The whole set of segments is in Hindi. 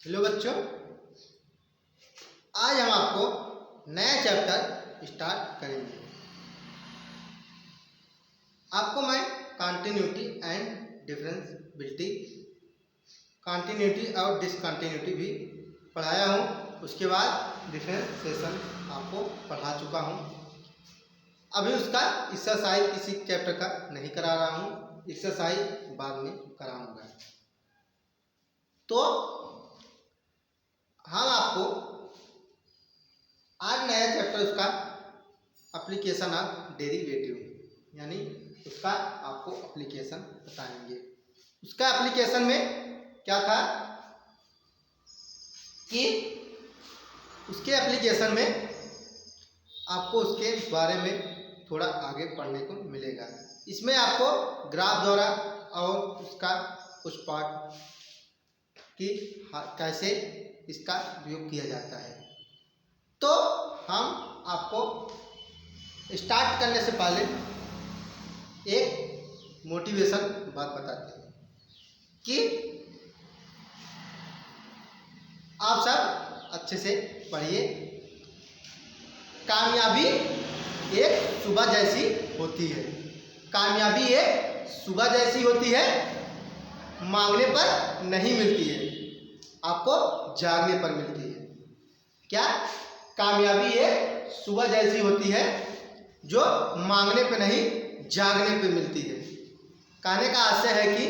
हेलो बच्चों, आज हम आपको नया चैप्टर स्टार्ट करेंगे। आपको मैं कंटिन्यूटी एंड डिफरेंशिएबिलिटी, कंटिन्यूटी और डिसकंटिन्यूटी भी पढ़ाया हूँ। उसके बाद डिफरेंशिएशन आपको पढ़ा चुका हूँ। अभी उसका एक्सरसाइज किसी चैप्टर का नहीं करा रहा हूँ, एक्सरसाइज बाद में कराऊंगा। तो हम आपको आज नया चैप्टर उसका एप्लीकेशन ऑफ डेरिवेटिव यानी उसका आपको एप्लीकेशन बताएंगे। उसका एप्लीकेशन में क्या था कि उसके एप्लीकेशन में आपको उसके बारे में थोड़ा आगे पढ़ने को मिलेगा। इसमें आपको ग्राफ द्वारा और उसका कुछ पार्ट कि कैसे इसका उपयोग किया जाता है। तो हम आपको स्टार्ट करने से पहले एक मोटिवेशन बात बताते हैं कि आप सब अच्छे से पढ़िए। कामयाबी एक सुबह जैसी होती है, कामयाबी एक सुबह जैसी होती है, मांगने पर नहीं मिलती है, आपको जागने पर मिलती है। क्या? कामयाबी एक सुबह जैसी होती है जो मांगने पे नहीं जागने पे मिलती है। कहने का आशय है कि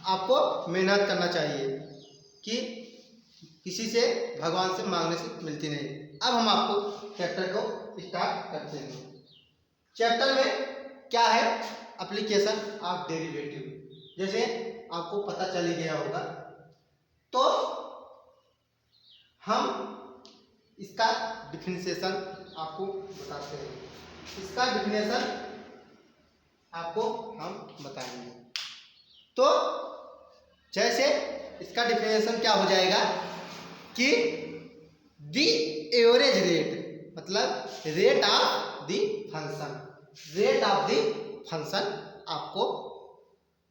आपको मेहनत करना चाहिए कि किसी से भगवान से मांगने से मिलती नहीं। अब हम आपको चैप्टर को स्टार्ट करते हैं। चैप्टर में क्या है? Application of derivative. जैसे आपको पता चल ही गया होगा, तो हम इसका डिफरेंशिएशन आपको बताते हैं। इसका डिफरेंशिएशन आपको हम बताएंगे। तो जैसे इसका डिफरेंशिएशन क्या हो जाएगा कि दी एवरेज रेट, मतलब rate of the function, rate of the function आपको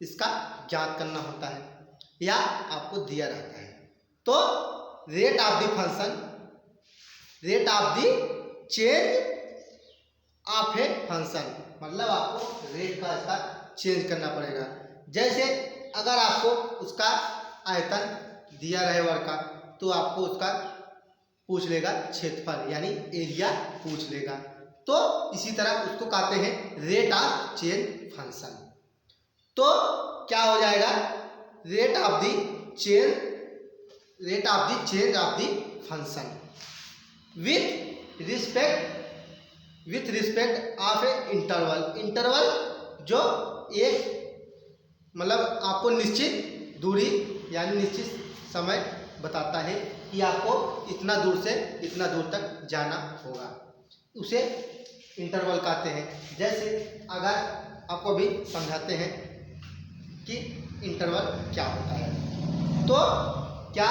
इसका ज्ञात करना होता है या आपको दिया रहता है। तो rate of the function, rate of the change of a function, मतलब आपको रेट का इसका चेंज करना पड़ेगा। जैसे अगर आपको उसका आयतन दिया रहे वर्ग का, तो आपको उसका पूछ लेगा क्षेत्रफल यानी एरिया पूछ लेगा। तो इसी तरह उसको कहते हैं रेट ऑफ चेंज फंक्शन। तो क्या हो जाएगा? Rate of the change, rate of the change of the function with respect of A interval. Interval जो एक मतलब आपको निश्चित दूरी यानी निश्चित समय बताता है कि आपको इतना दूर से इतना दूर तक जाना होगा, उसे इंटरवल कहते हैं। जैसे अगर आपको भी समझाते हैं कि इंटरवल क्या होता है, तो क्या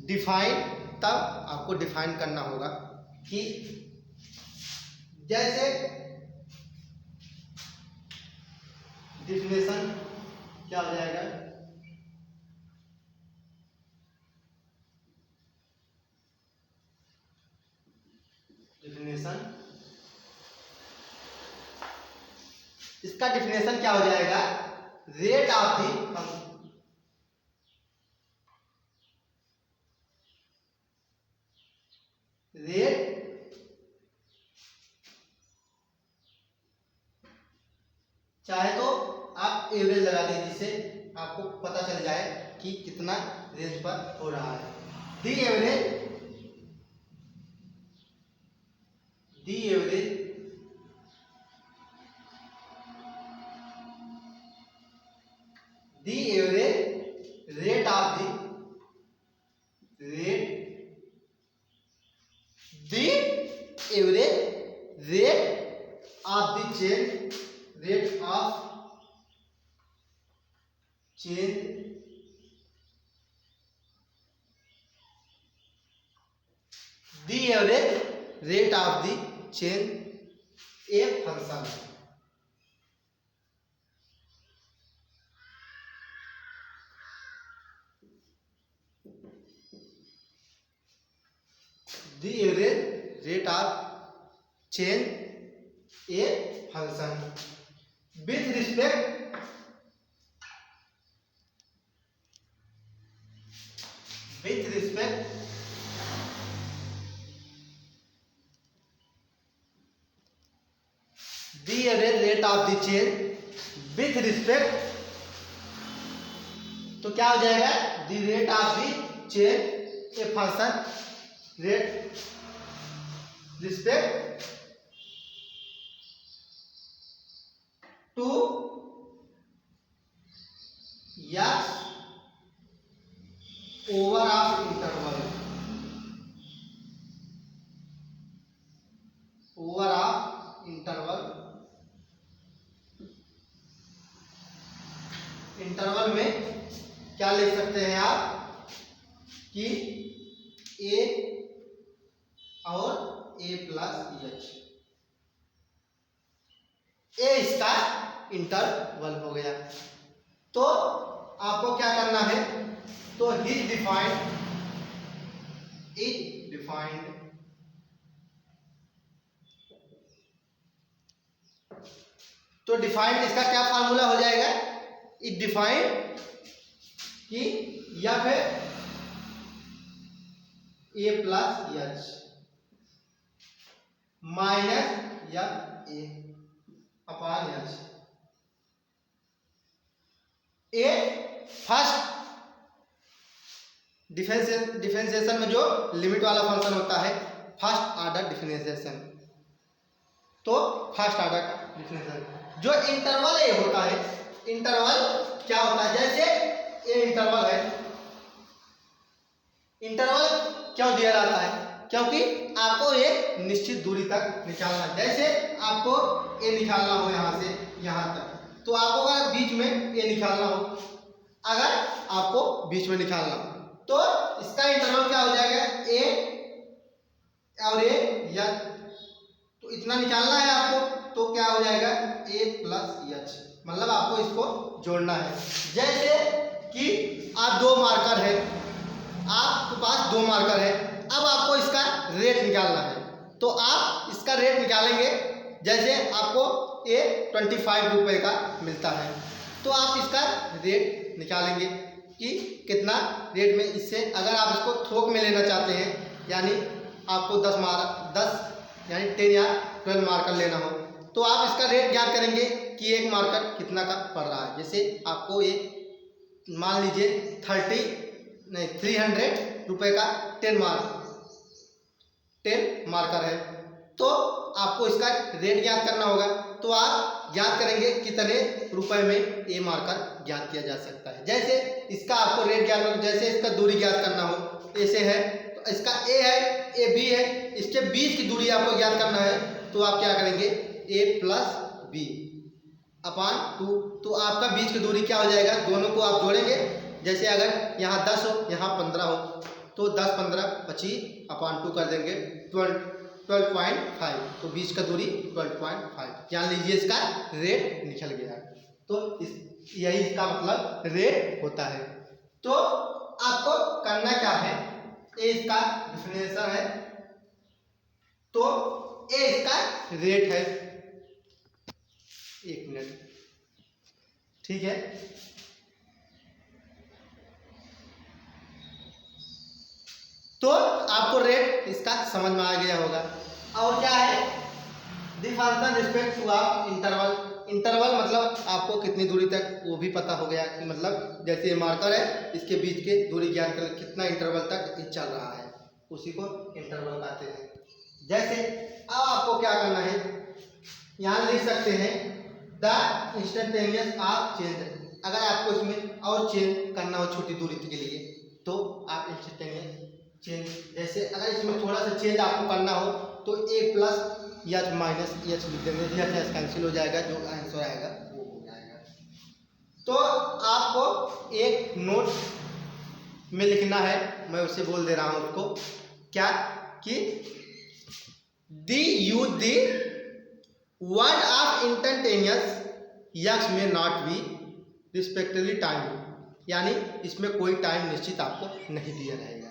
डिफाइन, तब आपको डिफाइन करना होगा कि जैसे डिफिनेशन क्या हो जाएगा? डिफिनेशन, इसका डिफिनेशन क्या हो जाएगा? रेट ऑफ दी रेट चाहे तो आप एवरेज लगा दीजिए, जिससे आपको पता चल जाए कि कितना रेंज पर हो रहा है। The average, the average the average rate of the rate, the average rate of the change, rate of change the average rate of the change a function. Change a function with respect the rate of the change with respect, तो क्या हो जाएगा the rate of the change a function rate respect to x over of interval interval में क्या लिख सकते हैं आप कि a और a प्लस एच, ए इसका इंटरवल हो गया। तो आपको क्या करना है, तो इज डिफाइंड तो डिफाइंड इसका क्या फार्मूला हो जाएगा, इट डिफाइंड कि या फिर ए प्लस एच माइनस या ए अपान एच। ए फर्स्ट डिफरेंशिएशन में जो लिमिट वाला फंक्शन होता है फर्स्ट ऑर्डर डिफरेंशिएशन, तो फर्स्ट ऑर्डर का डिफरेंशिएशन। जो इंटरवल ए होता है, इंटरवल क्या होता है, जैसे ए इंटरवल है, इंटरवल क्यों दिया जाता है, क्योंकि आपको एक निश्चित दूरी तक निकालना, जैसे आपको ए निकालना हो यहाँ से यहाँ तक, तो आपको अगर बीच में ए निकालना हो, अगर आपको बीच में निकालना हो तो इसका इंटरवल क्या हो जाएगा, ए और ए या, तो इतना निकालना है आपको, तो क्या हो जाएगा ए प्लस एच, मतलब आपको इसको जोड़ना है। जैसे कि आप दो मार्कर है, आपके पास दो मार्कर है, अब आपको इसका रेट निकालना है, तो आप इसका रेट निकालेंगे। जैसे आपको ये 25 रुपये का मिलता है, तो आप इसका रेट निकालेंगे कि कितना रेट में, इससे अगर आप इसको थोक में लेना चाहते हैं, यानी आपको 10 यानी 10 या 12 मार्कर लेना हो, तो आप इसका रेट ज्ञात करेंगे कि एक मार्कर कितना का पड़ रहा है। जैसे आपको ये मान लीजिए 300 रुपये का 10 मार्कर है, तो आपको इसका रेट ज्ञात करना होगा, तो आप ज्ञात करेंगे कितने रुपए में ए मार्कर ज्ञात किया जा सकता है। जैसे इसका आपको रेट ज्ञात करना, जैसे इसका दूरी ज्ञात करना हो, ऐसे है तो इसका ए है, ए बी है, इसके बीच की दूरी आपको ज्ञात करना है, तो आप क्या करेंगे ए प्लस बी अपान 2, तो आपका बीच की दूरी क्या हो जाएगा, दोनों को आप जोड़ेंगे। जैसे अगर यहाँ 10 हो यहाँ 15 हो, तो 10 15 25 अपान 2 कर देंगे 12.5, तो बीच का दूरी 12.5, जान लीजिए इसका रेट निकल गया। तो यही इसका मतलब रेट होता है। तो आपको करना क्या है, ए इसका डिफरेंशिएशन है, तो ए इसका रेट है। एक मिनट, ठीक है। तो आपको रेट इसका समझ में आ गया होगा। और क्या है, द फंक्शन रिस्पेक्ट टू आप इंटरवल, इंटरवल मतलब आपको कितनी दूरी तक वो भी पता हो गया कि मतलब जैसे ये मार्कर है, इसके बीच के दूरी ज्ञात कर कितना इंटरवल तक ये चल रहा है, उसी को इंटरवल कहते हैं। जैसे अब आपको क्या करना है, यहाँ लिख सकते हैं द इंस्टेंटेनियस ऑफ चेंज। अगर आपको इसमें और चेंज करना हो छोटी दूरी के लिए, तो आप इंस्टेंटेनियस चेंज, जैसे अगर इसमें थोड़ा सा चेंज आपको करना हो, तो ए प्लस एच माइनस एच लिख देंगे, एच कैंसिल हो जाएगा, जो आंसर आएगा वो हो जाएगा। तो आपको एक नोट में लिखना है, मैं उसे बोल दे रहा हूँ उसको, क्या कि use the word of instantaneous x में नॉट बी रिस्पेक्टिवली टाइम, यानी इसमें कोई टाइम निश्चित आपको नहीं दिया रहेगा,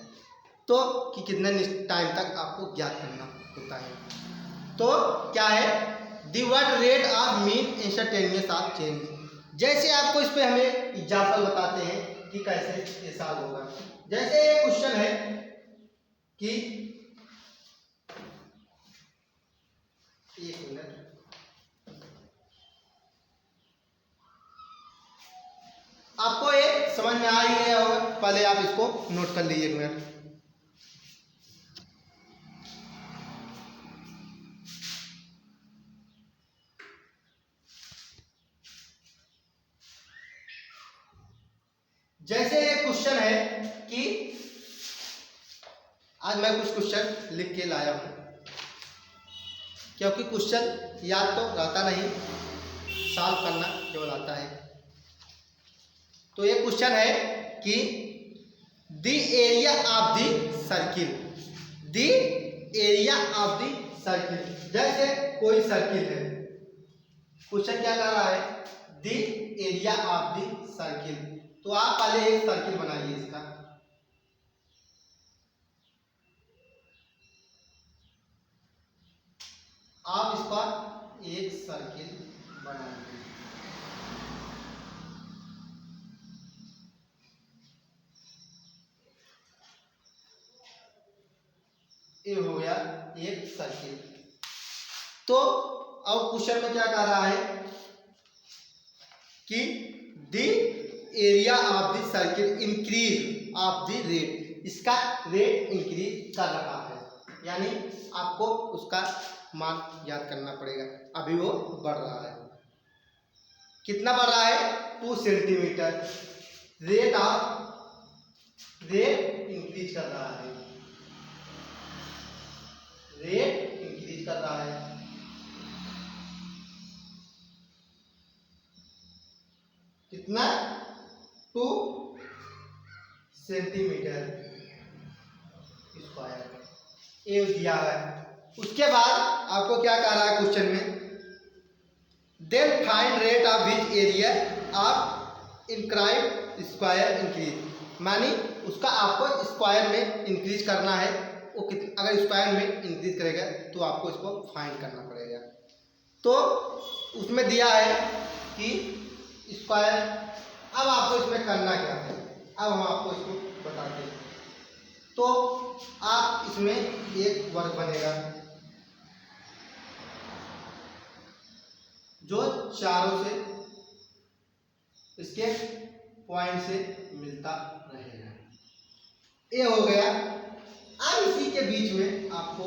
तो कि कितने टाइम तक आपको ज्ञात करना होता है। तो क्या है, the what rate of mean instantaneous of change. जैसे आपको इस पे हमें एग्जाम्पल बताते हैं कि कैसे ये सॉल्व होगा। जैसे ये क्वेश्चन है कि एक मिनट, आपको ये समझ में आ ही गया होगा, पहले आप इसको नोट कर लीजिए एक मिनट। जैसे ये क्वेश्चन है कि आज मैं कुछ क्वेश्चन लिख के लाया हूं, क्योंकि क्वेश्चन याद तो रहता नहीं, सॉल्व करना केवल आता है। तो ये क्वेश्चन है कि the area of the circle, the area of the circle. जैसे कोई सर्किल है, क्वेश्चन क्या कर रहा है, the area of the circle. तो आप पहले एक सर्किल बनाइए इसका, आप इसका एक सर्किल बनाइए। ये हो गया एक सर्किल। तो अब क्वेश्चन में क्या कह रहा है कि the area of the circle increase of the rate, इसका रेट इंक्रीज कर रहा है, यानी आपको उसका मान याद करना पड़ेगा। अभी वो बढ़ रहा है, कितना बढ़ रहा है, 2 सेंटीमीटर। रेट इंक्रीज कर रहा है, रेट इंक्रीज कर रहा है। कितना, 2 सेंटीमीटर स्क्वायर, ये दिया है। उसके बाद आपको क्या कह रहा है क्वेश्चन में, then find rate of which area of inscribe square increase, मानी उसका आपको स्क्वायर में इंक्रीज करना है। वो अगर स्क्वायर में इंक्रीज करेगा तो आपको इसको फाइंड करना पड़ेगा। तो उसमें दिया है कि स्क्वायर, अब आपको इसमें करना क्या है, अब हम आपको इसको बताते हैं। तो आप इसमें एक वर्ग बनेगा जो चारों से इसके पॉइंट से मिलता रहेगा, ये हो गया। अब इसी के बीच में आपको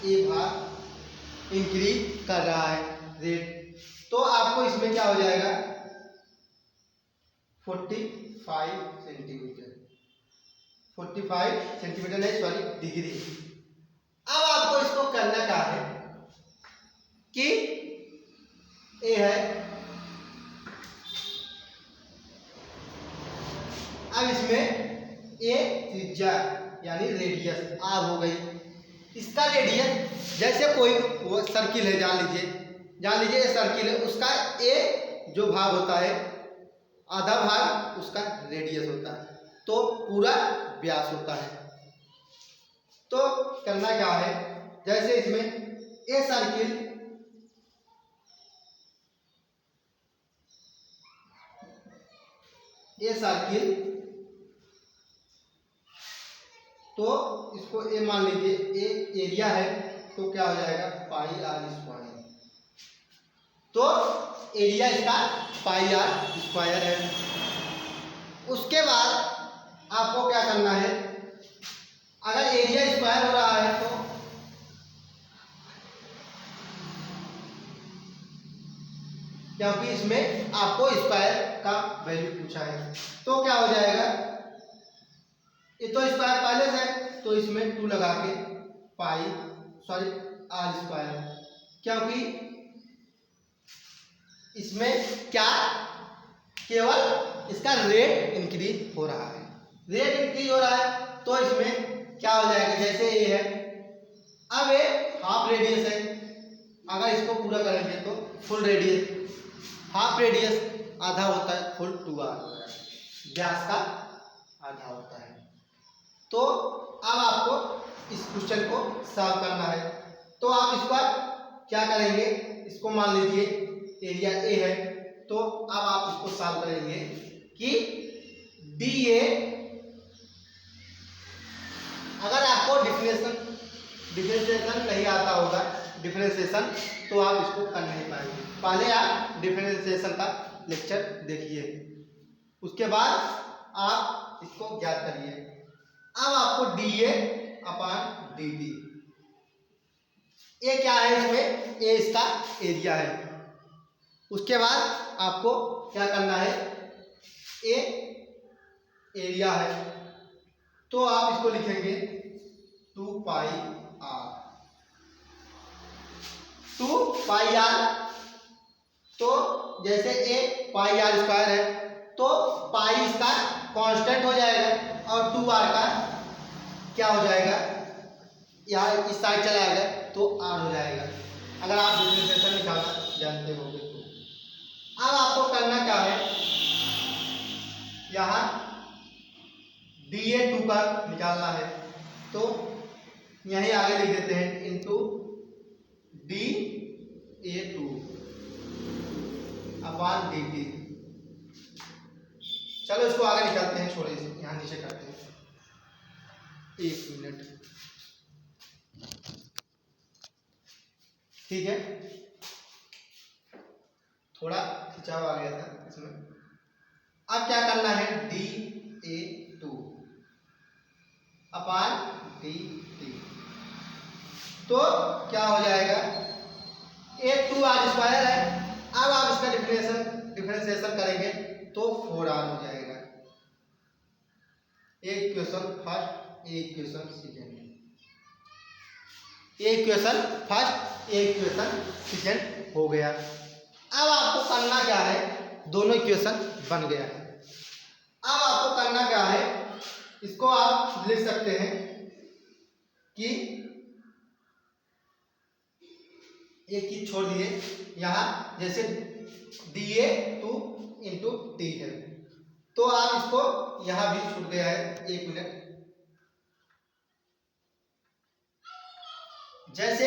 ये भाग इंक्रीज कर रहा है रेट, तो आपको इसमें क्या हो जाएगा, 45 सेंटीमीटर, 45 सेंटीमीटर नहीं सॉरी डिग्री। अब आपको इसको करना क्या है कि ये है, अब इसमें ए त्रिज्या यानी रेडियस आर हो गई। इसका रेडियस, जैसे कोई वो सर्किल है, जान लीजिए ये सर्किल है, उसका ए जो भाग होता है, आधा भाग उसका रेडियस होता है, तो पूरा व्यास होता है। तो करना क्या है, जैसे इसमें ए सर्किल, तो इसको ए मान लीजिए, ए एरिया है, तो क्या हो जाएगा, पाई आर स्क्वायर। तो एरिया इसका पाई आर स्क्वायर है। उसके बाद आपको क्या करना है, अगर एरिया स्क्वायर हो रहा है तो क्योंकि इसमें आपको स्क्वायर का वैल्यू पूछा है, तो क्या हो जाएगा, ये तो स्क्वायर पहले से है, तो इसमें 2 लगा के आर स्क्वायर, क्योंकि इसमें क्या केवल इसका रेट इंक्रीज हो रहा है, रेट इंक्रीज हो रहा है, तो इसमें क्या हो जाएगा, जैसे ये है, अब ये हाफ रेडियस है, अगर इसको पूरा करेंगे तो फुल रेडियस, हाफ रेडियस आधा होता है, फुल 2r होता है, व्यास का आधा होता है। तो अब आपको इस क्वेश्चन को सॉल्व करना है। तो आप इस पर क्या करेंगे, इसको मान लीजिए एरिया ए है, तो अब आप इसको सॉल्व करेंगे कि डी ए, अगर आपको डिफरेंशिएशन नहीं आता होगा डिफरेंशिएशन, तो आप इसको कर नहीं पाएंगे। पहले आप डिफरेंशिएशन का लेक्चर देखिए, उसके बाद आप इसको ज्ञात करिए। अब आपको D A upon D T, ये क्या है, इसमें ए इसका एरिया है। उसके बाद आपको क्या करना है, ए एरिया है, तो आप इसको लिखेंगे 2 पाई आर, 2 पाई आर। तो जैसे ए पाई आर स्क्वायर है, तो पाई इसका कांस्टेंट हो जाएगा और 2 आर का क्या हो जाएगा, यहाँ इस साइड चला जाएगा तो आर हो जाएगा, अगर आप डिफरेंशिएशन निकालना जानते होंगे तो। अब आपको करना क्या है, यहाँ DA2 का निकालना है, तो यहीं आगे लिख देते हैं इनटू DA2 अपॉन DT। चलो इसको आगे निकालते हैं, छोड़े इसे यहाँ नीचे करते हैं। 1 मिनट, ठीक है, थोड़ा खिंचाव आ गया था इसमें। अब क्या करना है, DA2 अपॉन DT, तो क्या हो जाएगा, ये 2r स्क्वायर है। अब आप इसका डिफरेंशिएशन करेंगे तो 4r हो जाएगा। एक इक्वेशन फर्स्ट, एक इक्वेशन सेकेंड, एक इक्वेशन फर्स्ट, एक इक्वेशन सेकेंड हो गया। अब आपको करना क्या है, दोनों इक्वेशन बन गया है। अब आपको करना क्या है, इसको आप लिख सकते हैं कि एक चीज छोड़ दिए, यहाँ जैसे DA2 इंटू टी है, तो आप इसको यहाँ भी छूट गया है। 1 मिनट, जैसे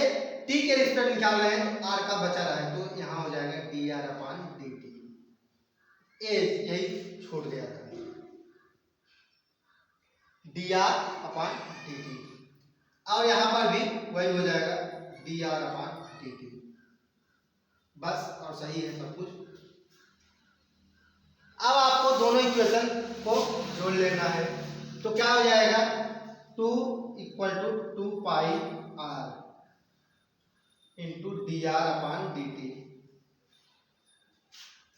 टी के रिस्पेक्ट निकाल रहे हैं तो आर का बचा रहा है, तो यहाँ हो जाएगा dr अपॉन dt। यही छूट गया था, dr अपॉन dt, और यहाँ पर भी वही हो जाएगा dr अपॉन dt, बस, और सही है सब कुछ। अब आपको दोनों इक्वेशन को जोड़ लेना है, तो क्या हो जाएगा, 2 = 2 pi R into dr upon dt।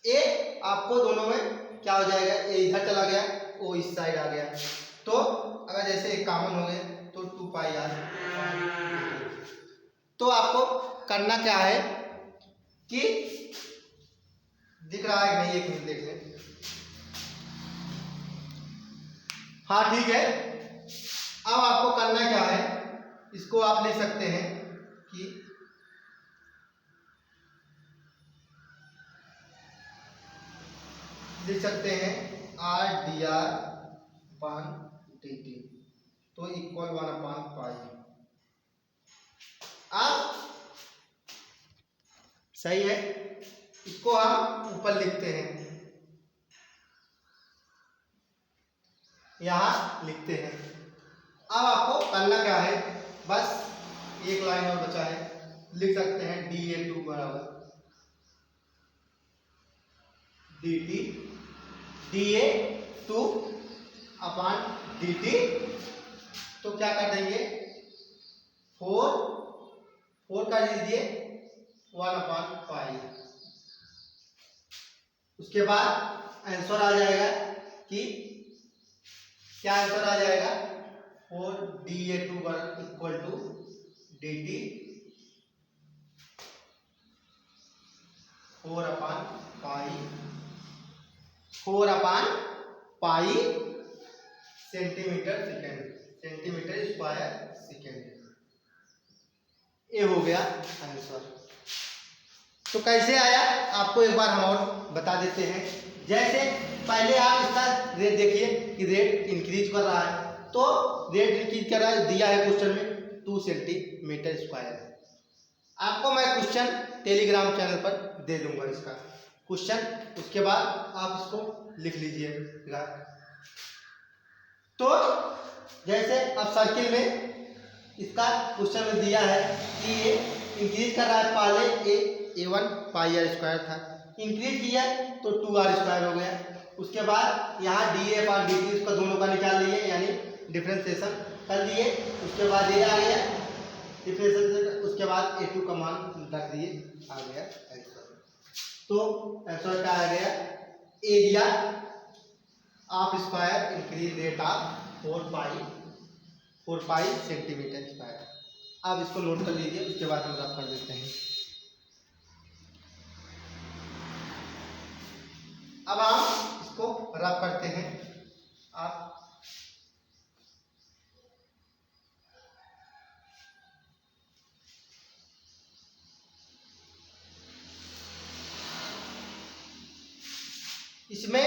ए आपको दोनों में क्या हो जाएगा, ए इधर चला गया, ओ इस साइड आ गया, तो अगर जैसे एक कॉमन हो गए तो 2 पाई आर। तो आपको करना क्या है कि दिख रहा है कि नहीं, एक मिनट देख लें। हाँ ठीक है, अब आपको करना क्या है, इसको आप ले सकते हैं कि लिख सकते हैं r dr अपॉन dt, तो इक्वल 1 अपॉन पाई। अब सही है, इसको हम ऊपर लिखते हैं, यहां लिखते हैं। अब आपको करना क्या है, बस एक लाइन और बचा है, लिख सकते हैं DA2 बराबर dt, DA2 अपॉन dt, तो क्या कर देंगे, 4 कर दीजिए 1 अपॉन पाई। उसके बाद आंसर आ जाएगा कि क्या आंसर आ जाएगा, 4 DA2 equal to dt 4 upon pi centimetre second, centimetre square second. ये हो गया आंसर। तो कैसे आया आपको एक बार हम और बता देते हैं। जैसे पहले आप इसका रेट देखिए कि रेट इंक्रीज कर रहा है, तो रेट इंक्रीज कर रहा है, दिया है क्वेश्चन में 2 सेंटीमीटर स्क्वायर। आपको मैं क्वेश्चन टेलीग्राम चैनल पर दे दूंगा इसका क्वेश्चन, उसके बाद आप इसको लिख लीजिएगा। तो जैसे अब सर्किल में इसका क्वेश्चन में दिया है कि ये इंक्रीज कर रहा है, पहले a1 पाई आर स्क्वायर था, इंक्रीज किया तो 2r स्क्वायर हो गया। उसके बाद यहाँ df और dt उसका दोनों का निकाल लिए, यानी डिफ्रेंसिएशन कर लिए। उसके बाद ये आ गया डिफ्रेंसिएशन, उसके बाद a2 का मान रख दिए, आ गया आंसर। तो आंसर क्या आ गया, area of square increase rate of 4 pi centimetre square. आप इसको नोट कर लीजिए, उसके बाद हम रफ कर देते हैं। अब हम इसको रफ करते हैं। आप इसमें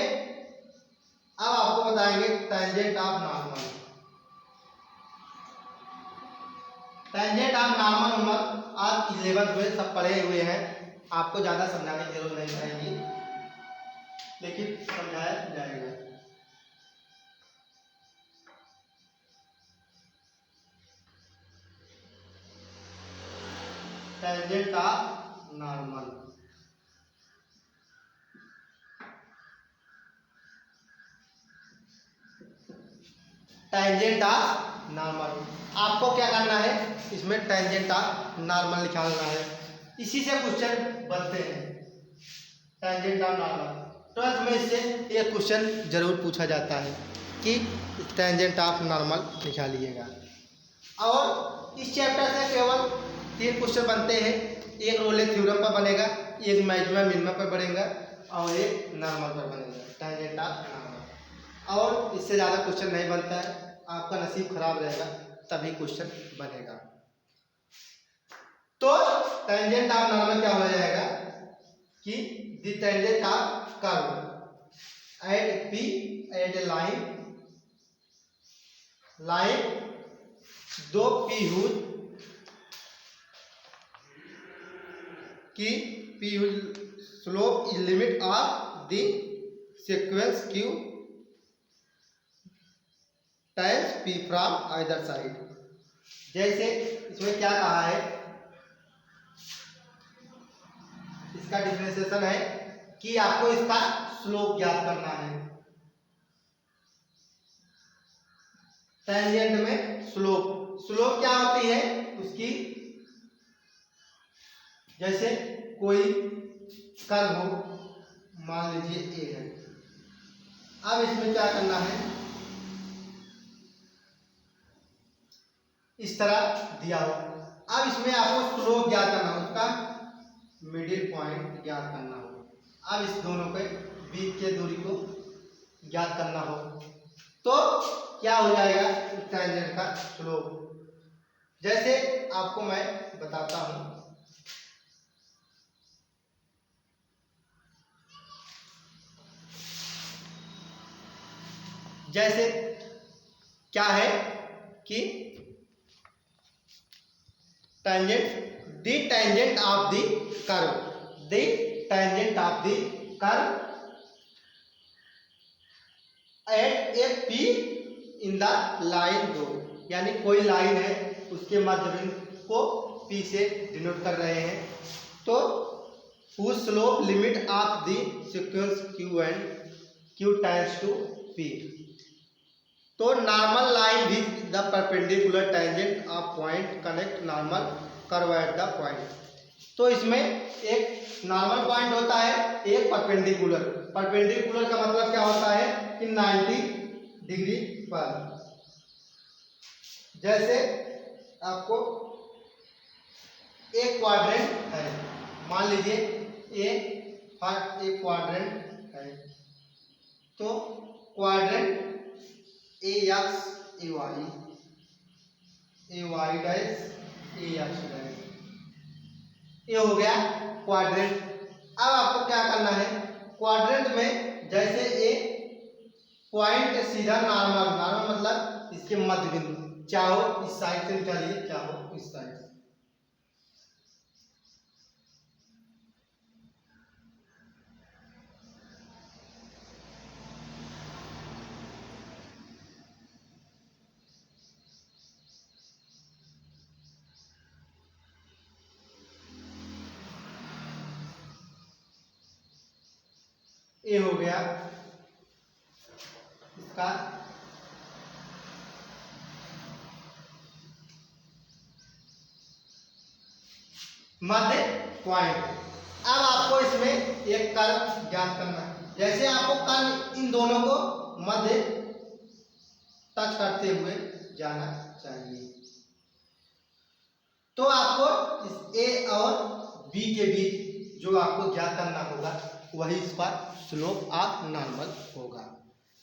अब आपको बताएंगे tangent of normal. Tangent of normal number आप 11th में सब पढ़े हुए हैं, आपको ज़्यादा समझाने की जरूरत नहीं पड़ेगी, लेकिन समझाया जाएगा। Tangent of normal, tangent of normal आपको क्या करना है, इसमें टेंजेंट ऑफ नॉर्मल निकालना है। इसी से क्वेश्चन बनते हैं, टेंजेंट ऑफ नॉर्मल। 12th में इससे एक क्वेश्चन जरूर पूछा जाता है कि टेंजेंट ऑफ नॉर्मल निकालिएगा। और इस चैप्टर से केवल 3 क्वेश्चन बनते हैं, एक रोले थ्योरम पर बनेगा, एक मैक्सिमम मिनिमम पर बनेगा और एक नॉर्मल पर बनेगा, टेंजेंट ऑफ नॉर्मल। और इससे ज़्यादा क्वेश्चन नहीं बनता है, आपका नसीब खराब रहेगा तभी क्वेश्चन बनेगा। तो टेंजेंट ऑफ नॉर्मल क्या हो जाएगा कि the tangent of curve at P at a line दो P हुज की P slope is limit of the sequence Q times P from either side. जैसे इसमें क्या कहा है, इसका डिफरेंशिएशन है कि आपको इसका स्लोप ज्ञात करना है। टेंजेंट में स्लोप क्या होती है उसकी, जैसे कोई कर्व हो, मान लीजिए ए है। अब इसमें क्या करना है, इस तरह दिया हो, अब इसमें आपको स्लोप ज्ञात करना हो, उसका मिडिल पॉइंट ज्ञात करना हो। अब इस दोनों के बीच के दूरी को ज्ञात करना हो तो क्या हो जाएगा टेंजेंट का स्लोप। जैसे आपको मैं बताता हूं, जैसे क्या है कि tangent the tangent of the curve, the tangent of the curve at A P in the line दो, यानी कोई लाइन है उसके मध्य बिंदु को P से डिनोट कर रहे हैं, तो whose slope limit of the sequence Q and Q times to P। तो normal line with the perpendicular tangent of point connect normal curve at the point. तो इसमें एक नॉर्मल पॉइंट होता है, एक परपेंडिकुलर। परपेंडिकुलर का मतलब क्या होता है कि 90 डिग्री पर। जैसे आपको एक क्वाड्रेंट है, मान लीजिए एक क्वाड्रेंट है, तो क्वाड्रेंट ए एक्स ए वाई डैश ए एक्स डैश, ये हो गया क्वाड्रेंट। अब आपको क्या करना है, क्वाड्रेंट में जैसे ए पॉइंट सीधा नॉर्मल मतलब इसके मध्य बिंदु, चाहो इस साइड से निकालिए चाहो इस साइड से, ए हो गया इसका मध्य पॉइंट। अब आपको इसमें एक कर्व ज्ञात करना है। जैसे आपको कर्व इन दोनों को मध्य टच करते हुए जाना चाहिए, तो आपको इस ए और बी के बीच जो आपको ज्ञात करना होगा वही इस पर स्लोप ऑफ नॉर्मल होगा।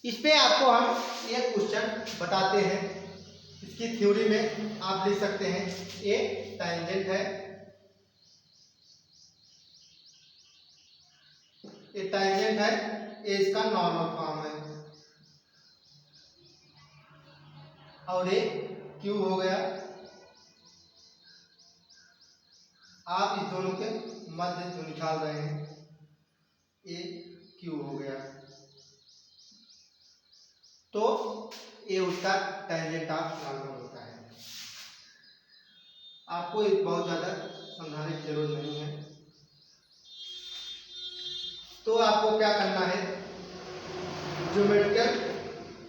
इस पे आपको हम एक क्वेश्चन बताते हैं। इसकी थ्योरी में आप लिख सकते हैं ए टेंजेंट है, ए टेंजेंट है, ए इसका नॉर्मल फॉर्म है और ए क्यू हो गया। आप इस दोनों के मध्य जो निकाल रहे हैं ए क्यू हो गया, तो ए उसका टेंजेंट ऑफ नॉर्मल होता है। आपको बहुत ज़्यादा समझाने की जरूरत नहीं है। तो आपको क्या करना है, ज्योमेट्रिकल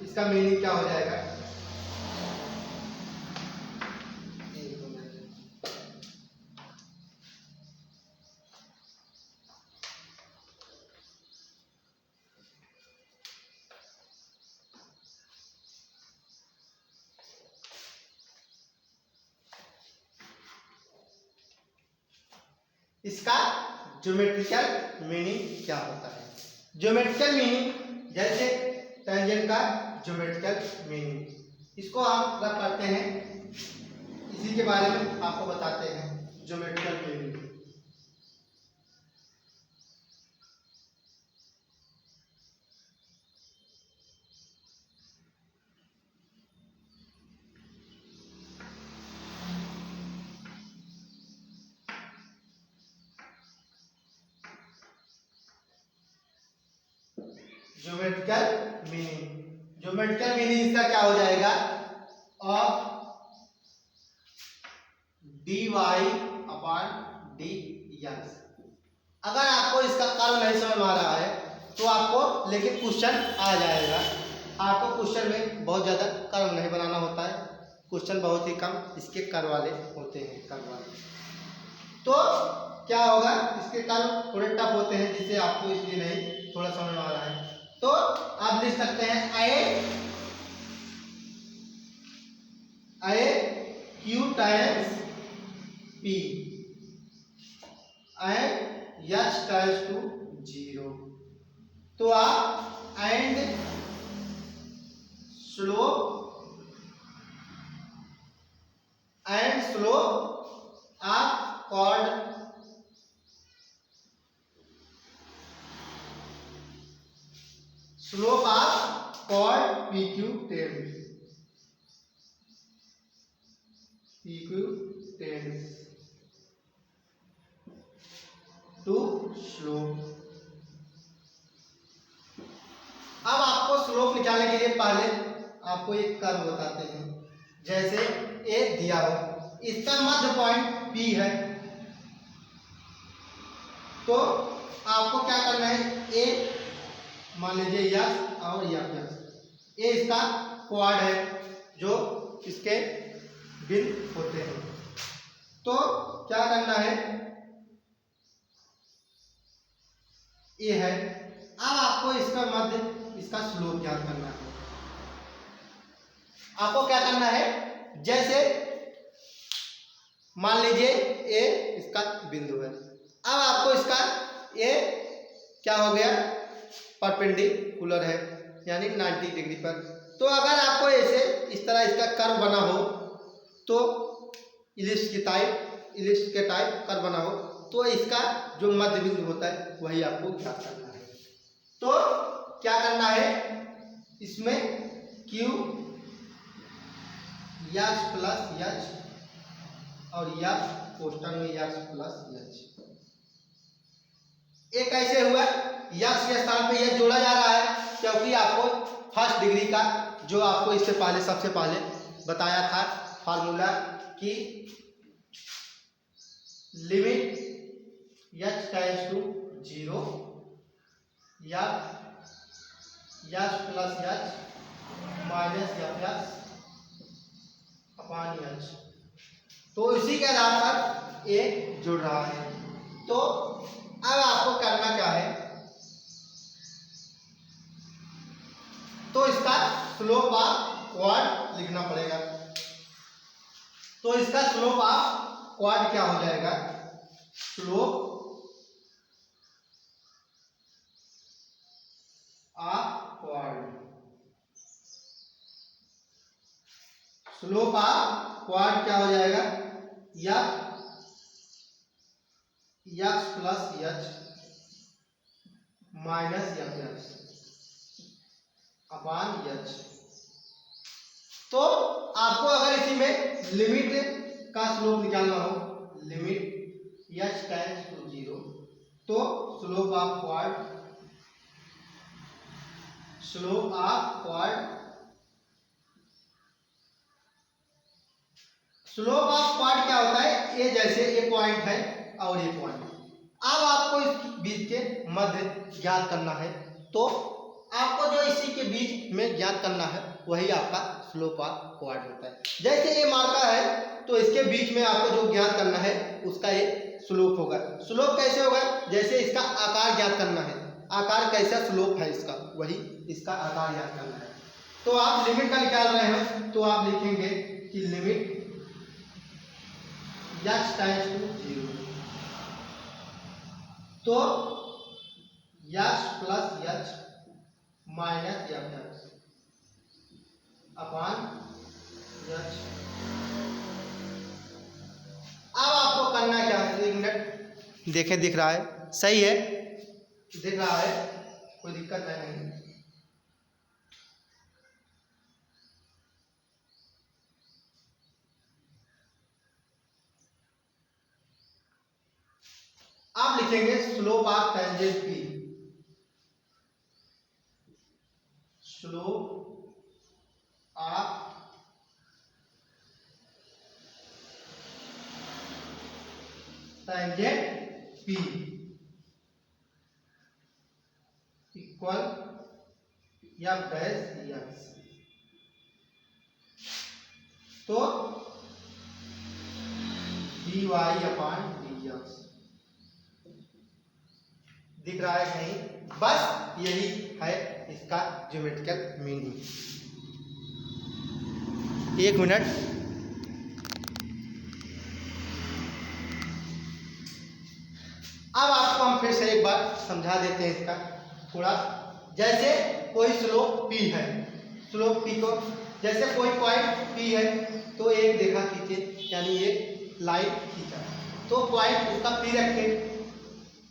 इसका मीनिंग क्या हो जाएगा, इसका ज्योमेट्रिकल मीनिंग क्या होता है। ज्योमेट्रिकल मीनिंग जैसे टेंजेंट का ज्योमेट्रिकल मीनिंग, इसको हम रख करते हैं, इसी के बारे में आपको बताते हैं geometrical meaning. Geometrical meaning, geometrical meaning इसका क्या हो जाएगा, of D Y upon D X. अगर आपको इसका कर्व नहीं समझ में आ रहा है तो आपको लेकिन क्वेश्चन आ जाएगा। आपको क्वेश्चन में बहुत ज़्यादा कर्व नहीं बनाना होता है, क्वेश्चन बहुत ही कम इसके कर्व वाले होते हैं, कर्व वाले। तो क्या होगा, इसके कर्व थोड़े टफ होते हैं जिससे आपको इसलिए नहीं थोड़ा समझ में आ रहा है। तो आप लिख सकते हैं A Q times P and H times to 0। तो आप एंड स्लोप आप chord slope of chord PQ tends to slope. अब आपको स्लोप निकालने के लिए पहले आपको एक कर्व बताते हैं। जैसे ए दिया हो, इसका मध्य पॉइंट P है, तो आपको क्या करना है, ए मान लीजिए यस और यस, ए इसका क्वाड है जो इसके बिंदु होते हैं। तो क्या करना है, ए है, अब आपको इसका मध्य इसका स्लोप ज्ञात करना है। आपको क्या करना है, जैसे मान लीजिए ए इसका बिंदु है, अब आपको इसका ए क्या हो गया, परपेंडिकुलर है यानी 90 डिग्री पर। तो अगर आपको ऐसे इस तरह इसका कर्व बना हो, तो इलिप्स के टाइप कर्व बना हो, तो इसका जो मध्य बिंदु होता है वही आपको ज्ञात करना है। तो क्या करना है, इसमें Q यक्स प्लस यच और यक्स कोष्ठक में यक्स प्लस यच। ये कैसे हुआ, यक्स के स्थान पे यह जोड़ा जा रहा है क्योंकि आपको फर्स्ट डिग्री का जो आपको इससे पहले सबसे पहले बताया था फार्मूला कि limit h tends to 0 H plus H minus F upon H. तो इसी के आधार पर ए जुड़ रहा है। तो अब आपको करना क्या है, तो इसका स्लोप ऑफ क्वाड लिखना पड़ेगा। तो इसका स्लोप ऑफ क्वाड क्या हो जाएगा, स्लोप ऑफ क्वाड, स्लोप ऑफ क्वाड क्या हो जाएगा, X plus H minus F upon H. तो आपको अगर इसी में लिमिट का स्लोप निकालना हो, लिमिट एच टेंड्स टू 0, तो स्लोप ऑफ क्वाड क्या होता है, ये जैसे ये पॉइंट है और ये पॉइंट। अब आपको इस बीच के मध्य ज्ञात करना है। तो आपको जो इसी के बीच में ज्ञात करना है वही आपका स्लोप ऑफ क्वाड होता है। जैसे ये मार्का है तो इसके बीच में आपको जो ज्ञात करना है उसका ये स्लोप होगा। स्लोप कैसे होगा, जैसे इसका आकार ज्ञात करना है, आकार कैसा स्लोप है इसका, वही इसका आकार ज्ञात करना है। तो आप लिमिट का निकाल रहे हैं तो आप लिखेंगे कि लिमिट x टेंड्स टू 0, तो x plus H minus F upon H. अब आपको करना क्या है, 1 मिनट देखें, दिख रहा है, सही है, दिख रहा है, कोई दिक्कत है नहीं। आप लिखेंगे slope of tangent P, slope of tangent P equal या डैश एक्स। तो dy अपान dx दिख रहा है कहीं, बस यही है इसका ज्योमेट्रिकल मीनिंग। 1 मिनट, अब आपको हम फिर से एक बार समझा देते हैं इसका थोड़ा। जैसे कोई स्लोप p है, स्लोप p को जैसे कोई पॉइंट p है तो एक रेखा खींचे, यानी एक लाइन खींचा, तो पॉइंट उसका p रखे।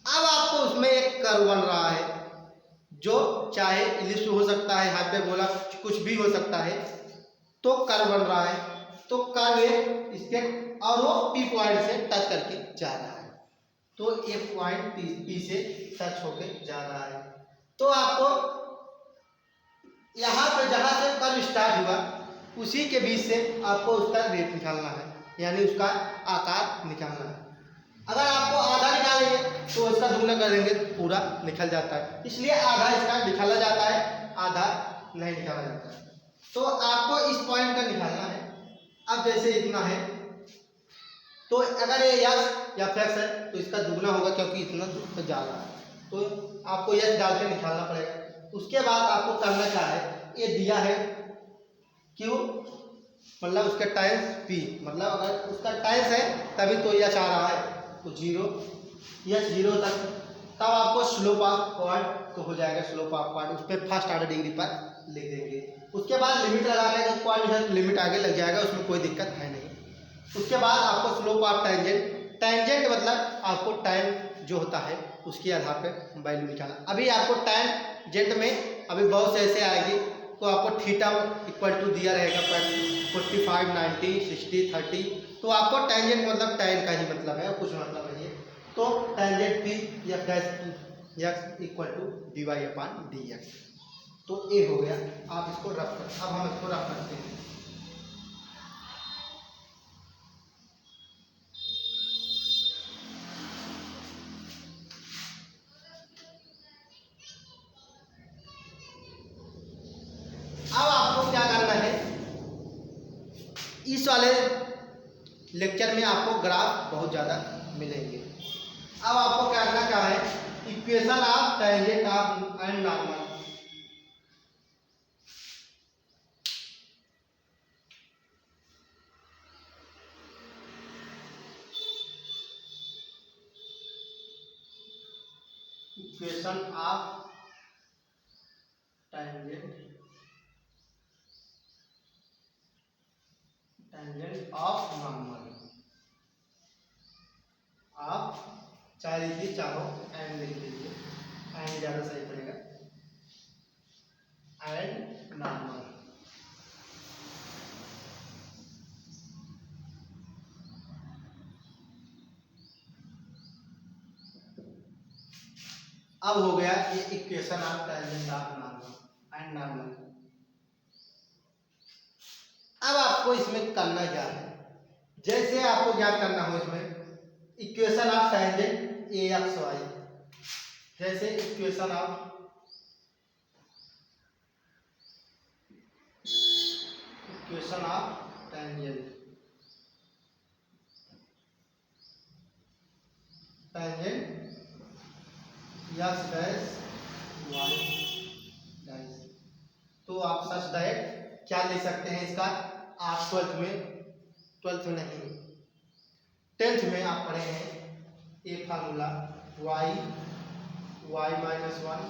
अब आपको उसमें एक कर्व बन रहा है, जो चाहे इलिप्स हो सकता है, हाइपरबोला, कुछ भी हो सकता है। तो कर्व बन रहा है, तो कर्व इसके और वो p पॉइंट से टच करके जा रहा है, तो एक पॉइंट p से टच होके जा रहा है। तो आपको यहाँ पे जहाँ से कर्व स्टार्ट हुआ उसी के बीच से आपको उसका रेट निकालना है, यानी उसका आकार निकालना है। अगर आपको आधा निकालेंगे तो इसका दुगना कर देंगे तो पूरा निकल जाता है, इसलिए आधा इसका निकाला जाता है, आधा नहीं निकाला जाता है। तो आपको इस पॉइंट का निकालना है। अब जैसे इतना है तो अगर ये यस या फ्लैक्स है तो इसका दुगना होगा, क्योंकि इतना दूर तक जा रहा है, तो आपको यस डाल के निकालना पड़ेगा। उसके बाद आपको करना क्या है, ये दिया है क्यों, मतलब उसका टाइम्स p, मतलब अगर उसका टाइम्स है तभी तो यस आ रहा है, तो 0 यस 0 तक, तब आपको स्लोप ऑफ क्वाड तो हो जाएगा, स्लोप ऑफ क्वाड उस पर फर्स्ट ऑर्डर डिग्री पर लिख देंगे। उसके बाद लिमिट लगाने का क्वाड लिमिट आगे लग जाएगा, उसमें कोई दिक्कत है नहीं। उसके बाद आपको स्लोप ऑफ टेंजेंट, टेंजेंट मतलब आपको टाइम जो होता है उसके आधार पर वैल्यू निकालना। अभी आपको टेंजेंट में अभी बहुत से ऐसे आएगी, तो आपको थीटा इक्वल टू दिया रहेगा 45, 90, 60, 30, तो आपको टेंजेंट मतलब टैन का ही मतलब है, कुछ मतलब नहीं है। तो tangent p F dash X equal to dy upon dx, तो ए हो गया। आप इसको रफ कर, अब हम इसको रफ करते हैं। लेक्चर में आपको ग्राफ बहुत ज़्यादा मिलेंगे। अब आपको करना क्या है, equation of tangent of and normal. Equation of tangent of normal. आप चाहे लिखिए, चाहो एंड लिख लीजिए, एंड ज़्यादा सही पड़ेगा, एंड नॉर्मल। अब हो गया ये equation of tangent of normal and normal. अब आपको इसमें करना क्या है, जैसे आपको ज्ञात करना हो इसमें equation of tangent A X Y, जैसे equation of tangent X dash Y dash. तो आप सच डायरेक्ट क्या ले सकते हैं इसका, आप 12th में नहीं 10th में आप पढ़े हैं ये formula y minus 1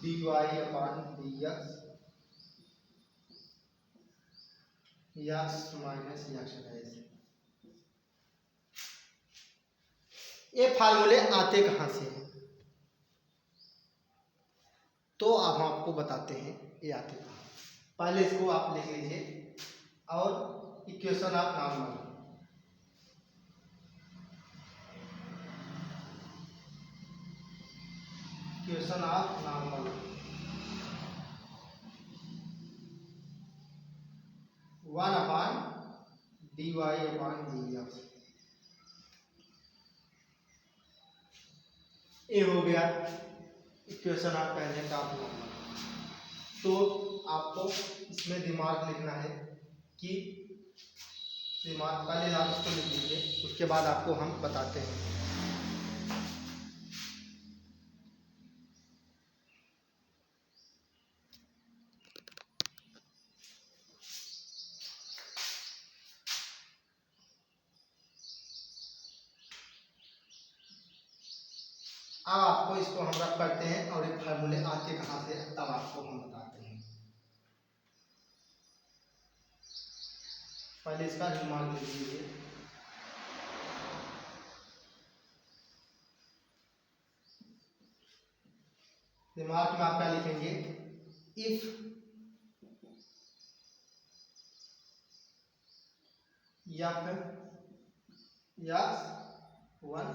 dy upon dx x minus x dash. ये फार्मूले आते कहाँ से हैं, तो अब हम आपको बताते हैं ये आते कहाँ। पहले इसको आप लिख लीजिए, और equation of normal, equation of normal 1 upon dy upon dx। ये हो गया equation of tangent of normal. तो आपको इसमें दिमाग लिखना है कि दिमाग, पहले आप इसको लिख लीजिए, उसके बाद आपको हम बताते हैं। अब आपको इसको हम रख करते हैं, और एक फार्मूले आते कहाँ से तब आपको हम बताते हैं। पहले इसका दिमाग लिख लीजिए, दिमाग में आप क्या लिखेंगे, इफ x 1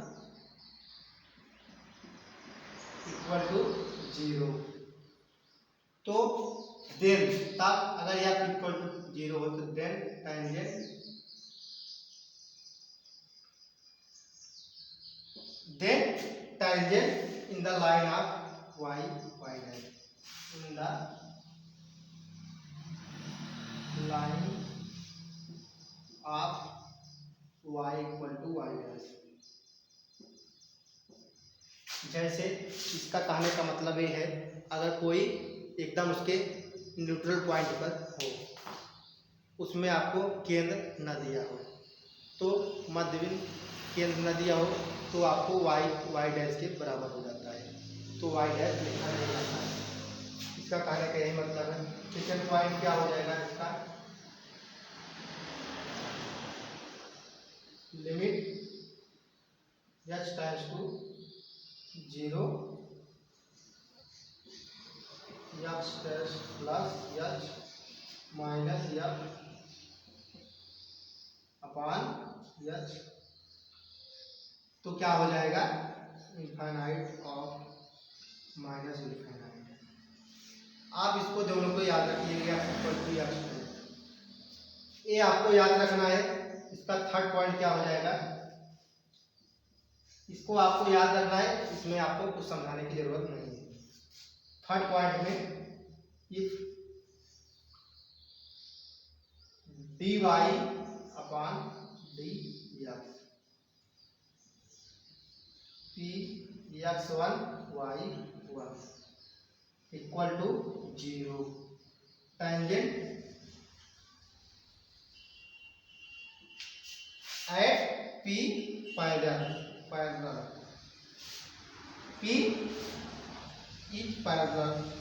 इक्वल टू 0, तो देन तब अगर f इक्वल टू 0 हो तो then tangent in the line of y dash, in the line of y equal to y dash. जैसे इसका कहने का मतलब ये है, अगर कोई एकदम उसके न्यूट्रल पॉइंट पर हो, उसमें आपको केंद्र न दिया हो, तो मध्यबिंदु केंद्र न दिया हो, तो आपको y डैश के बराबर हो जाता है, तो y डैश लिखा नहीं जाता है। इसका कहने का यही मतलब है। सेकंड पॉइंट क्या हो जाएगा इसका, limit h times to 0 x dash plus h minus f upon h, तो क्या हो जाएगा, इनफाइनाइट ऑफ माइनस इनफाइनाइट। आप इसको दोनों को याद रखिएगा, ये आपको याद रखना है। इसका थर्ड पॉइंट क्या हो जाएगा, इसको आपको याद रखना है, इसमें आपको कुछ समझाने की जरूरत नहीं है। थर्ड पॉइंट में if dy upon D X, P X one Y one equal to 0। Tangent at P parallel P is parallel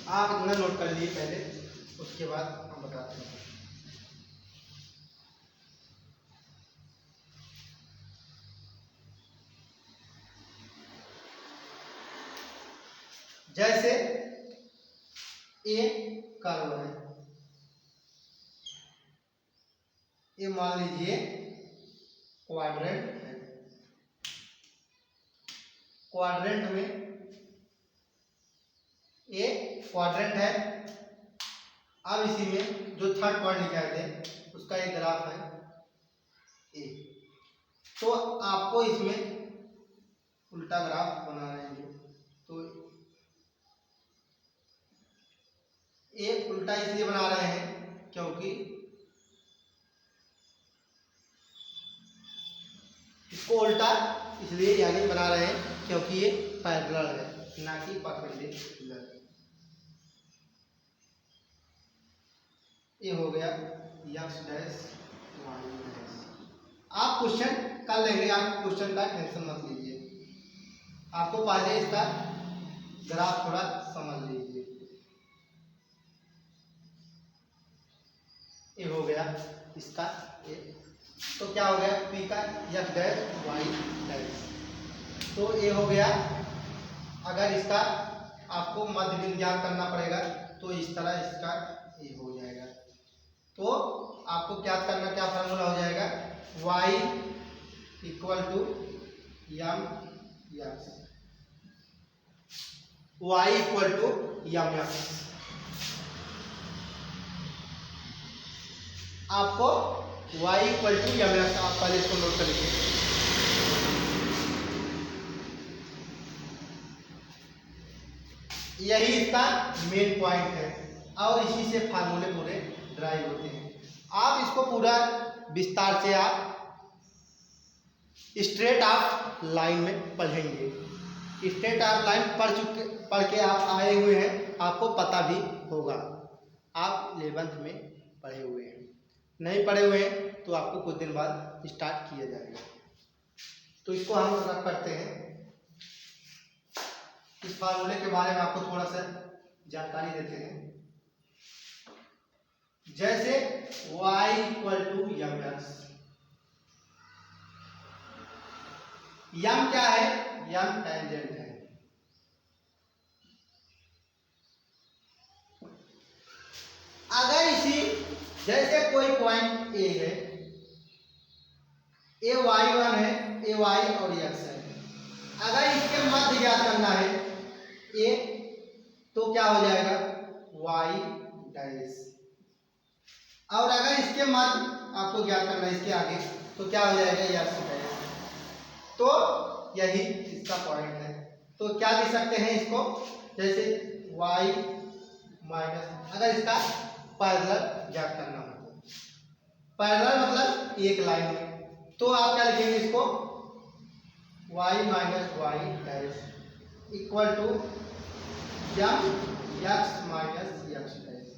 आप इतना नोट कर लिए पहले, उसके बाद हम बताते हैं। जैसे ए कर्व है, ये मान लीजिए क्वाड्रेंट है, क्वाड्रेंट में ए क्वाड्रेंट है। अब इसी में जो थर्ड पॉइंट लिखाए थे उसका एक ग्राफ है ए, तो आपको इसमें उल्टा ग्राफ बना रहे हैं। तो ए उल्टा इसलिए बना रहे हैं क्योंकि इसको उल्टा इसलिए यानी बना रहे हैं क्योंकि ये पैरेलल है ना कि परपेंडिकुलर। ये हो गया एक्स डैश वाई डैश। आप क्वेश्चन कर लेंगे, आप क्वेश्चन का टेंशन मत लीजिए, आपको पहले इसका ग्राफ थोड़ा समझ लीजिए। ये हो गया इसका ए, तो क्या हो गया पी का एक्स डैश वाई डैश। तो ये हो गया, अगर इसका आपको मध्य बिंदु ज्ञात करना पड़ेगा तो इस तरह इसका ये हो जाएगा। तो आपको क्या करना, क्या फार्मूला हो जाएगा, y equal to M X, y equal to M X. आपको y equal to M X, आप पहले इसको नोट कर लीजिए। यही इसका मेन पॉइंट है और इसी से फार्मूले पूरे ड्राइव होते हैं। आप इसको पूरा विस्तार से आप स्ट्रेट ऑफ लाइन में पढ़ेंगे। स्ट्रेट ऑफ लाइन पढ़ के आप आए हुए हैं, आपको पता भी होगा, आप 11th में पढ़े हुए हैं। नहीं पढ़े हुए हैं तो आपको कुछ दिन बाद स्टार्ट किया जाएगा। तो इसको हम रख करते हैं, इस फार्मूले के बारे में आपको थोड़ा सा जानकारी देते हैं। जैसे y equal to M X, M क्या है, यम टेंजेंट है। अगर इसी जैसे कोई पॉइंट ए है, ए वाई वन है, ए वाई और एक्स है, अगर इसके मध्य ज्ञात करना है ए, तो क्या हो जाएगा वाई डैश। और अगर इसके मध्य आपको ज्ञात करना है इसके आगे, तो क्या हो जाएगा एक्स डैश। तो यही इसका पॉइंट है। तो क्या लिख सकते हैं इसको, जैसे y माइनस, अगर इसका पैरेलल ज्ञात करना हो, पैरेलल मतलब एक लाइन में, तो आप क्या लिखेंगे इसको, y minus Y dash equal to M X minus X dash.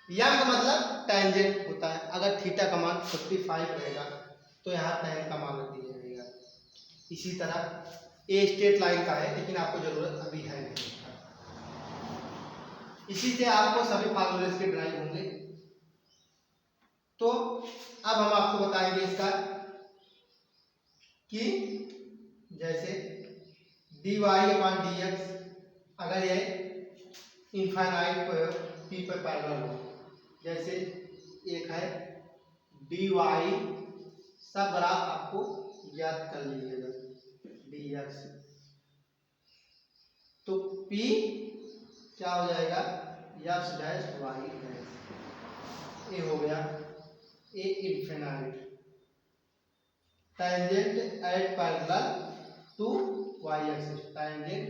M का मतलब टेंजेंट होता है। अगर थीटा का मान 55 रहेगा तो यहाँ tan का मान रख दिया जाएगा। इसी तरह ए स्ट्रेट लाइन का है, लेकिन आपको जरूरत अभी है नहीं। इसी से आपको सभी फार्मूले के ड्राइव होंगे। तो अब हम आपको बताएंगे इसका कि जैसे dy अपॉन dx, अगर ये इनफाइनाइट पी पर पैरेलल हो, जैसे एक है dy, सब ग्राफ आपको याद कर लीजिएगा, dx, तो p क्या हो जाएगा एक्स डैश वाई डैश। ये हो गया A infinite, tangent at parallel to Y axis, tangent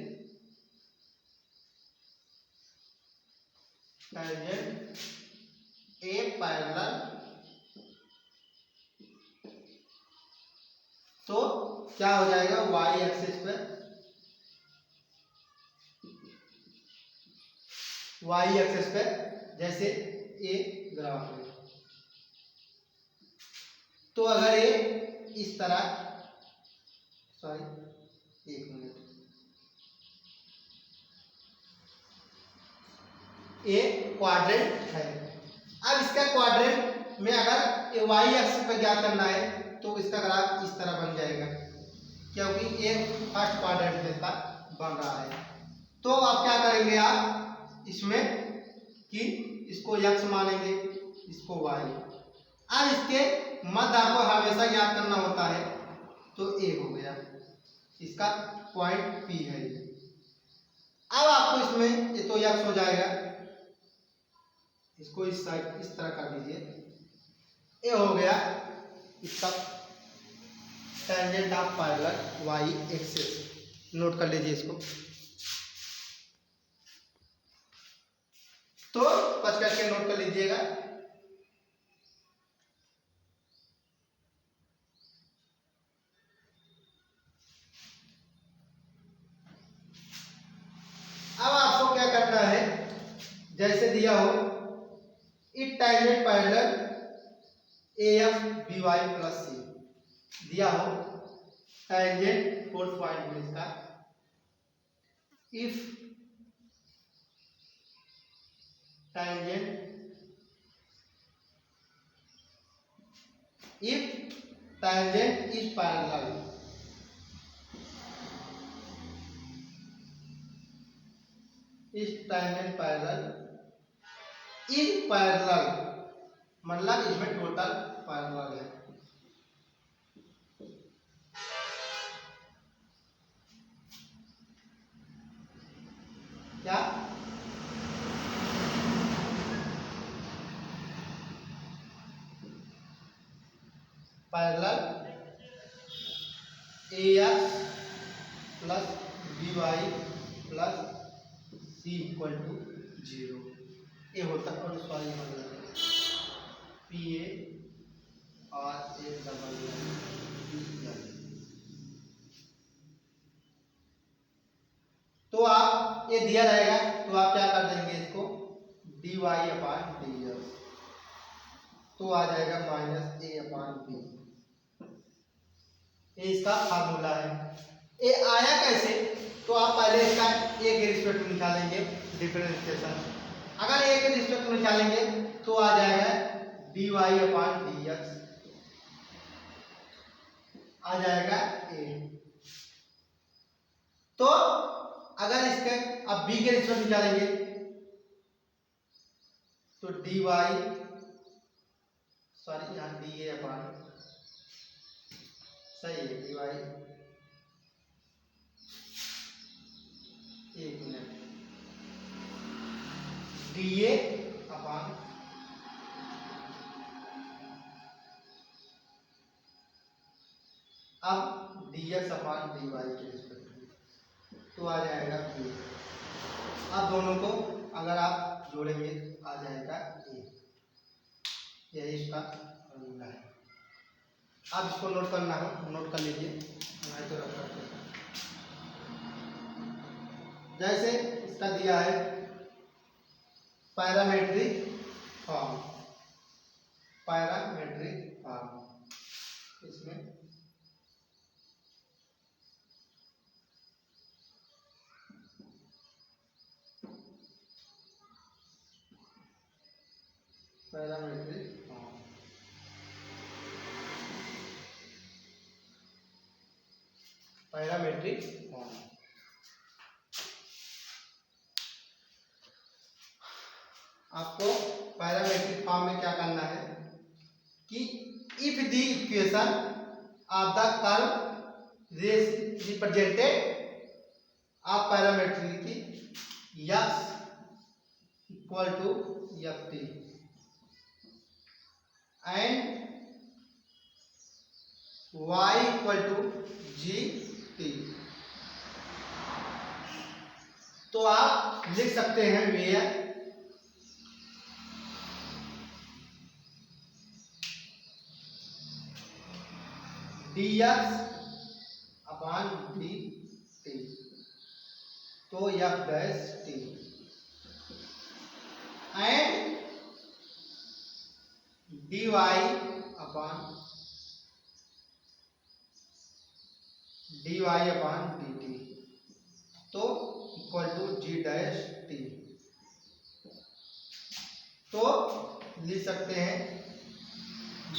tangent A parallel, तो क्या हो जाएगा y एक्सिस पे, y एक्सिस पे जैसे A ग्राफ है, तो अगर ये इस तरह, सॉरी एक मिनट, ये क्वाड्रेंट है। अब इसका क्वाड्रेंट में अगर ये y एक्सिस पे ज्ञात करना है तो इसका ग्राफ इस तरह बन जाएगा, क्योंकि ये फर्स्ट क्वाड्रेंट में बन रहा है। तो आप क्या करेंगे, आप इसमें कि इसको x मानेंगे, इसको y। अब इसके मध्य आपको हमेशा ज्ञात करना होता है, तो a हो गया, इसका पॉइंट P है। अब आपको इसमें ये तो x हो जाएगा, इसको इस साइड इस तरह कर दीजिए, ये हो गया इसका tangent of parallel y axis. Note कर लीजिए इसको। तो बच करके नोट कर लीजिएगा। अब आपको क्या करना है, जैसे दिया हो it tangent parallel AF BY plus C, दिया हो टेंजेंट फोर्थ पॉइंट में इसका, if tangent is parallel, is parallel मतलब इसमें टोटल पैरेलल है। क्या parallel AX plus BY plus C equal to 0, ये होता है। और सॉरी मतलब PA और A डबल तो आप ये दिया रहेगा तो आप क्या कर देंगे, इसको dy अपान dx, तो आ जाएगा माइनस A अपान B, ये इसका फार्मूला है। ये आया कैसे, तो आप पहले इसका A के रिस्पेक्ट में निकालेंगे डिफरेंशिएशन। अगर A के रिस्पेक्ट में निकालेंगे तो आ जाएगा dy अपान dx, आ जाएगा A। तो अगर इसके अब B के रिस्पेक्ट में निकालेंगे तो dy, सॉरी यहाँ dA अपान, सही है dy, एक मिनट, dA अपान अब dx अपान dy के रिस्पेक्ट में, तो आ जाएगा A। अब दोनों को अगर आप जोड़ेंगे आ जाएगा A, यही इसका फॉर्मूला है। अब इसको नोट करना हो, नोट कर लीजिए, हमारे तो रख सकते हैं। जैसे इसका दिया है पैरामेट्रिक फॉर्म, इसमें पैरामेट्रिक फॉर्म, आपको पैरामेट्रिक फॉर्म में क्या करना है कि if the equation of the curve represented of parametric x equal to ft and y equal to gt, तो आप लिख सकते हैं where D X upon D T, तो F dash T and D Y upon D T, तो equal to G dash T. तो लिख सकते हैं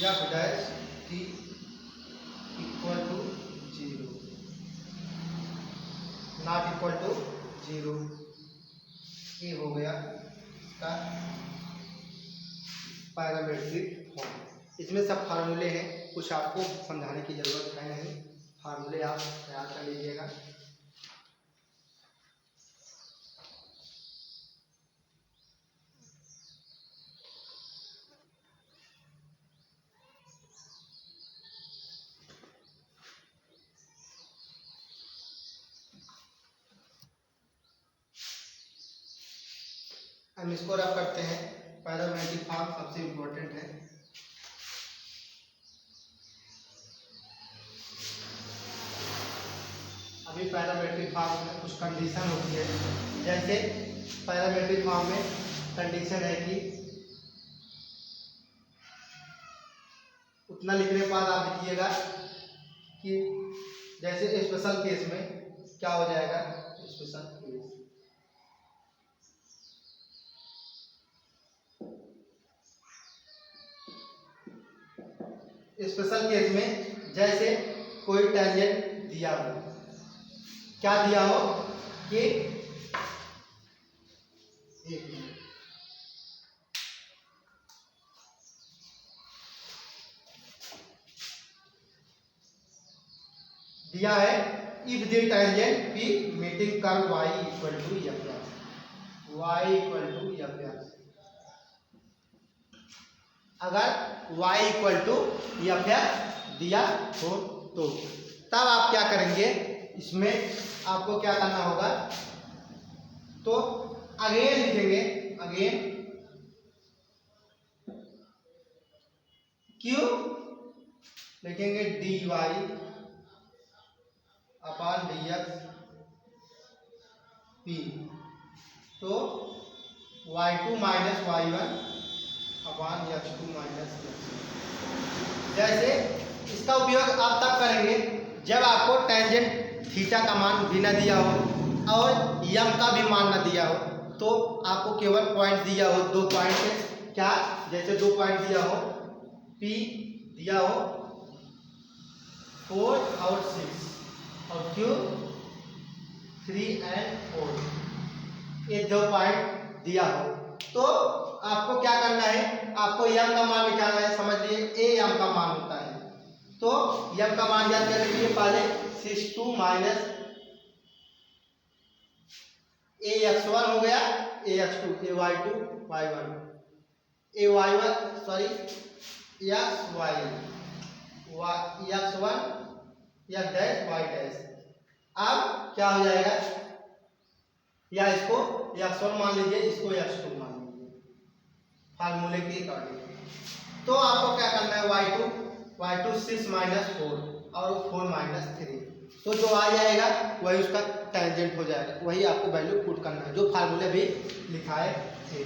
F dash T equal to 0, not equal to 0। ये हो गया इसका पैरामेट्रिक फॉर्म। इसमें सब फार्मूले हैं, कुछ आपको समझाने की जरूरत है नहीं, फार्मूले आप याद कर लीजिएगा। हम इसको रफ करते हैं। पैरामेट्रिक फॉर्म सबसे इम्पोर्टेंट है। अभी पैरामेट्रिक फॉर्म में कुछ कंडीशन होती है, जैसे पैरामेट्रिक फॉर्म में कंडीशन है कि उतना लिखने के बाद आप लिखिएगा कि जैसे स्पेशल केस में क्या हो जाएगा, स्पेशल केस स्पेशल केस में जैसे कोई टेंजेंट दिया हो, क्या दिया हो कि दिया है if the tangent P meeting curve y equal to F X, y equal to F X. अगर y equal to F X दिया हो तो तब आप क्या करेंगे, इसमें आपको क्या करना होगा, तो अगेन लिखेंगे, अगेन क्यों लिखेंगे D Y upon D X P, तो y2 minus y1 upon x2 minus x। जैसे इसका उपयोग आप तब करेंगे जब आपको टेंजेंट थीटा का मान भी न दिया हो और यम का भी मान न दिया हो, तो आपको केवल पॉइंट दिया हो, 2 पॉइंट, क्या जैसे 2 पॉइंट दिया हो, P दिया हो 4 और 6 और Q 3 और 4, ये 2 पॉइंट दिया हो, तो आपको क्या करना है, आपको यम का मान निकालना है। समझ लीजिए ए यम का मान होता है, तो यम का मान याद करने के लिए पहले 6 माइनस ए x1 हो गया, ए x2, ए y2 y1, ए y1 sorry x y x1 x dash y dash. अब क्या हो जाएगा, या इसको x1 मान लीजिए, इसको x2 मान लीजिए फार्मूले के अकॉर्डिंग। तो आपको क्या करना है, y2 6 माइनस 4 और 4 माइनस 3, तो जो आ जाएगा वही उसका टेंजेंट हो जाएगा, वही आपको वैल्यू पुट करना है जो फार्मूले भी लिखाए थे।